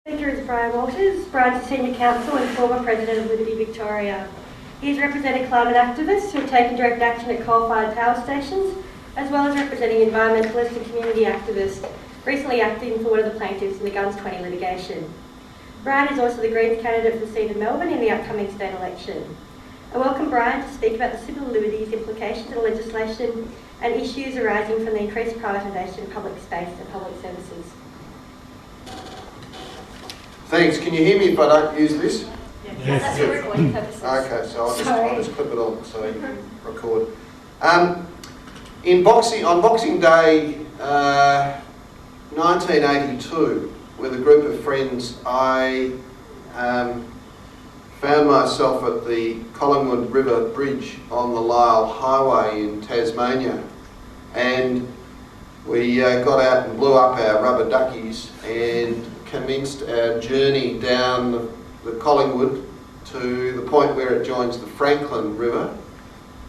Speaker is Brian Walters. Brian's a Senior Counsel and former President of Liberty Victoria. He has represented climate activists who have taken direct action at coal-fired power stations, as well as representing environmentalist and community activists, recently acting for one of the plaintiffs in the Guns 20 litigation. Brian is also the Greens candidate for the seat of Melbourne in the upcoming state election. I welcome Brian to speak about the civil liberties implications of legislation and issues arising from the increased privatisation of public space and public services. Thanks. Can you hear me if I don't use this? Yes. That's for recording purposes. Okay, so I'll just clip it on so you can record. On Boxing Day 1982, with a group of friends, I found myself at the Collingwood River Bridge on the Lyell Highway in Tasmania, and we got out and blew up our rubber duckies and commenced our journey down the Collingwood to the point where it joins the Franklin River,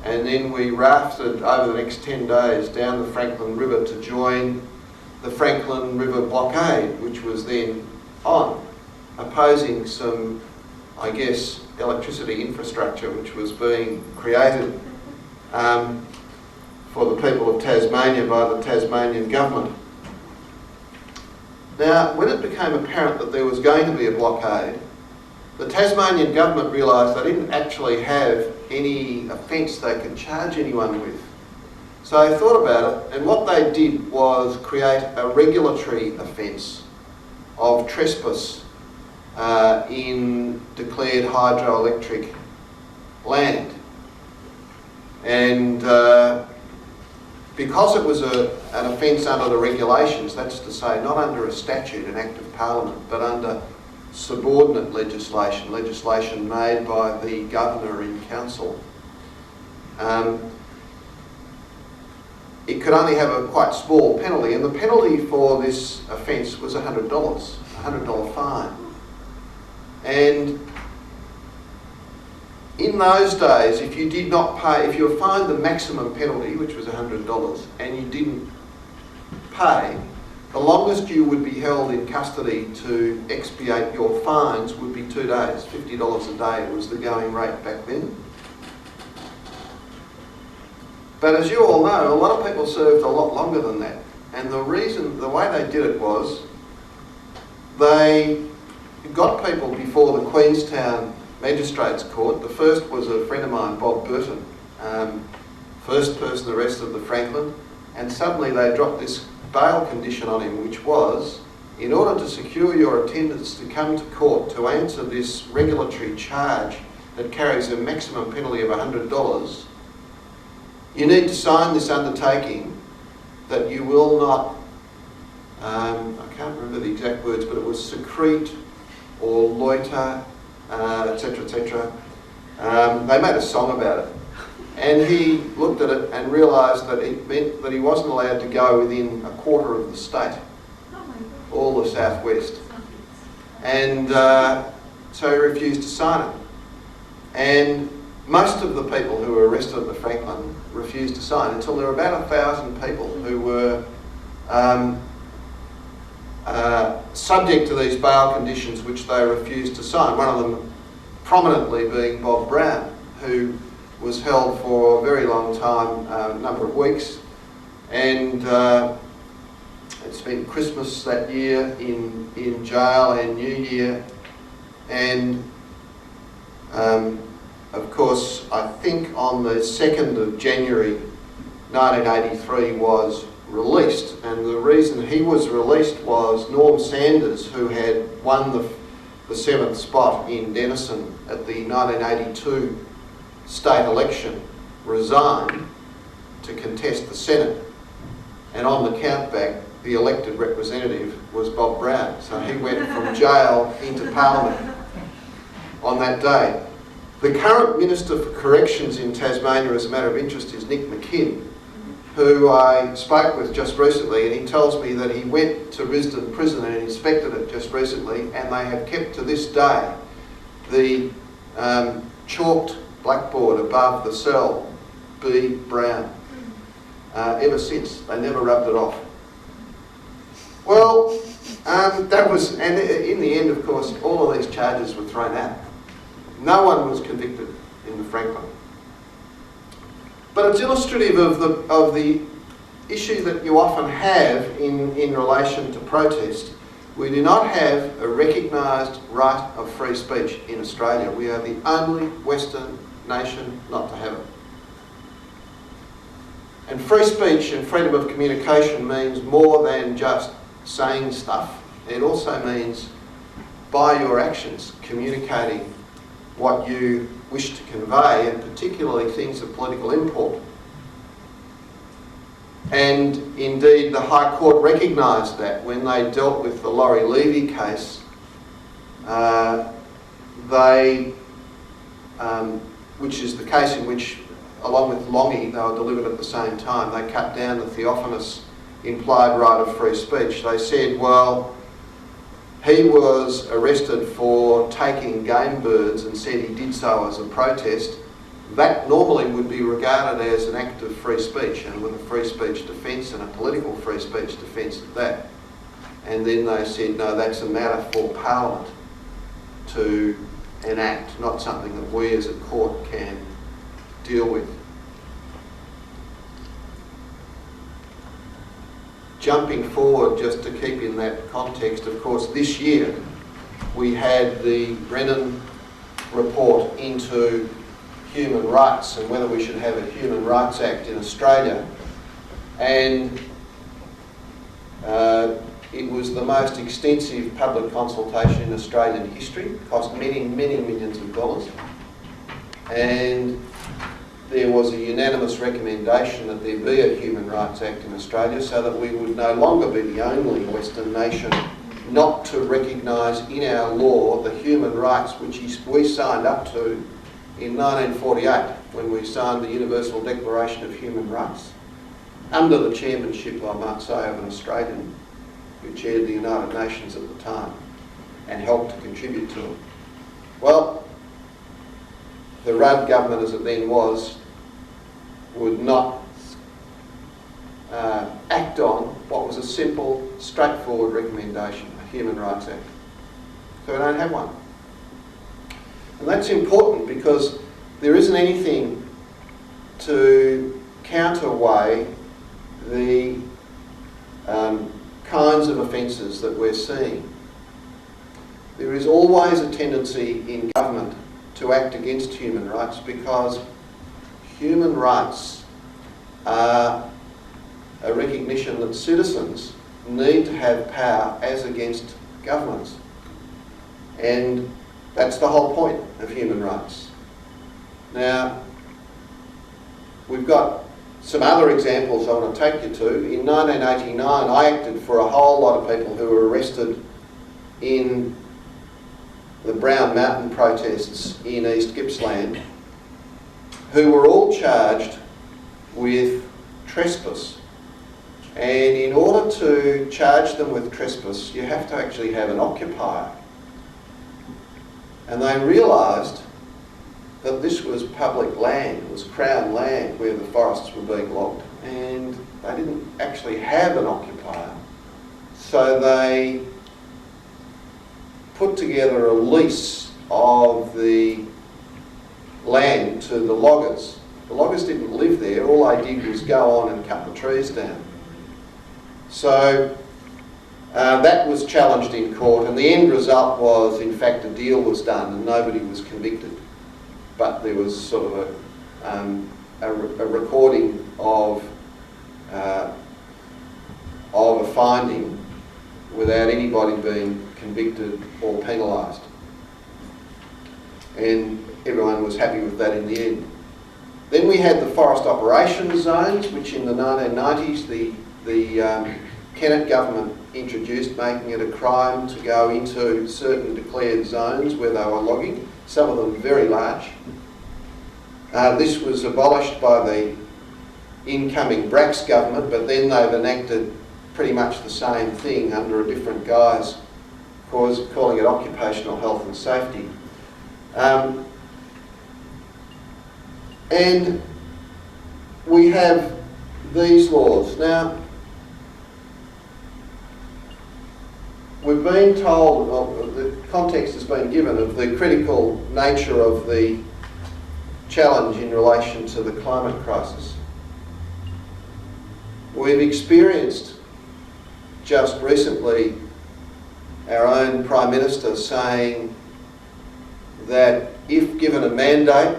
and then we rafted over the next 10 days down the Franklin River to join the Franklin River blockade, which was then on, opposing some, I guess, electricity infrastructure which was being created for the people of Tasmania by the Tasmanian government. Now, when it became apparent that there was going to be a blockade, the Tasmanian government realised they didn't actually have any offence they could charge anyone with. So they thought about it, and what they did was create a regulatory offence of trespass in declared hydroelectric land. And because it was an offence under the regulations, that's to say not under a statute, an Act of Parliament, but under subordinate legislation made by the Governor in Council, it could only have a quite small penalty, and the penalty for this offence was $100, $100 fine. And in those days, if you did not pay, if you were fined the maximum penalty, which was $100, and you didn't pay, the longest you would be held in custody to expiate your fines would be 2 days, $50 a day was the going rate back then. But as you all know, a lot of people served a lot longer than that. And the way they did it was, they got people before the Queenstown Magistrates Court. The first was a friend of mine, Bob Burton, first person arrested of the Franklin, and suddenly they dropped this bail condition on him, which was, in order to secure your attendance to come to court to answer this regulatory charge that carries a maximum penalty of $100, you need to sign this undertaking that you will not, I can't remember the exact words, but it was secrete or loiter, etc., etc. They made a song about it. And he looked at it and realised that it meant that he wasn't allowed to go within a quarter of the state, all the southwest. And so he refused to sign it. And most of the people who were arrested at the Franklin refused to sign until there were about 1,000 people who were subject to these bail conditions which they refused to sign. One of them prominently being Bob Brown, who was held for a very long time, a number of weeks, and it spent Christmas that year in jail and New Year, and of course I think on the 2nd of January 1983 was released, and the reason he was released was Norm Sanders, who had won the 7th spot in Denison at the 1982 state election, resigned to contest the Senate, and on the countback the elected representative was Bob Brown, so he went from jail into Parliament on that day. The current Minister for Corrections in Tasmania, as a matter of interest, is Nick McKinn, who I spoke with just recently, and he tells me that he went to Risdon Prison and inspected it just recently, and they have kept to this day the chalked blackboard above the cell, B. Brown, ever since. They never rubbed it off. Well, And in the end, of course, all of these charges were thrown out. No one was convicted in the Franklin. But it's illustrative of the issue that you often have in relation to protest. We do not have a recognised right of free speech in Australia. We are the only Western nation not to have it. And free speech and freedom of communication means more than just saying stuff. It also means, by your actions, communicating what you wish to convey, and particularly things of political import. And indeed, the High Court recognised that when they dealt with the Laurie Levy case. Which is the case in which, along with Longy, they were delivered at the same time. They cut down the Theophanous implied right of free speech. They said, well, he was arrested for taking game birds and said he did so as a protest. That normally would be regarded as an act of free speech, and with a free speech defence and a political free speech defence at that. And then they said, no, that's a matter for Parliament to enact, not something that we as a court can deal with. Jumping forward, just to keep in that context, of course, this year we had the Brennan report into human rights and whether we should have a Human Rights Act in Australia. And it was the most extensive public consultation in Australian history. It cost many, many millions of dollars. And there was a unanimous recommendation that there be a Human Rights Act in Australia so that we would no longer be the only Western nation not to recognise in our law the human rights which we signed up to in 1948 when we signed the Universal Declaration of Human Rights under the chairmanship, I might say, of an Australian who chaired the United Nations at the time and helped to contribute to it. Well, the Rudd government, as it then was, would not act on what was a simple, straightforward recommendation, a Human Rights Act. So we don't have one. And that's important because there isn't anything to counterweigh the kinds of offences that we're seeing. There is always a tendency in government to act against human rights because human rights are a recognition that citizens need to have power as against governments. And that's the whole point of human rights. Now, we've got some other examples I want to take you to. In 1989, I acted for a whole lot of people who were arrested in the Brown Mountain protests in East Gippsland, who were all charged with trespass. And in order to charge them with trespass, you have to actually have an occupier. And they realised that this was public land, it was Crown land where the forests were being logged, and they didn't actually have an occupier. So they put together a lease of the land to the loggers. The loggers didn't live there, all they did was go on and cut the trees down. So that was challenged in court, and the end result was, in fact, a deal was done and nobody was convicted. But there was sort of a recording of a finding without anybody being convicted or penalised. And everyone was happy with that in the end. Then we had the forest operations zones, which in the 1990s the Kennett government introduced, making it a crime to go into certain declared zones where they were logging, some of them very large. This was abolished by the incoming Bracks government, but then they've enacted pretty much the same thing under a different guise, calling it occupational health and safety. And we have these laws. Now, we've been told, well, the context has been given of the critical nature of the challenge in relation to the climate crisis. We've experienced just recently our own Prime Minister saying that if given a mandate,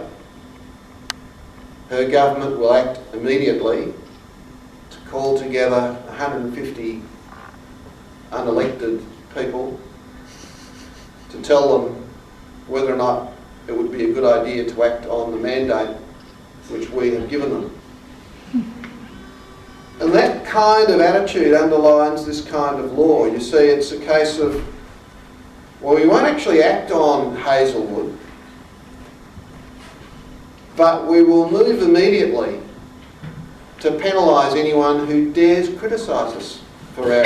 her government will act immediately to call together 150 unelected people to tell them whether or not it would be a good idea to act on the mandate which we have given them. And that kind of attitude underlines this kind of law. You see, it's a case of, well, we won't actually act on Hazelwood, but we will move immediately to penalise anyone who dares criticise us for our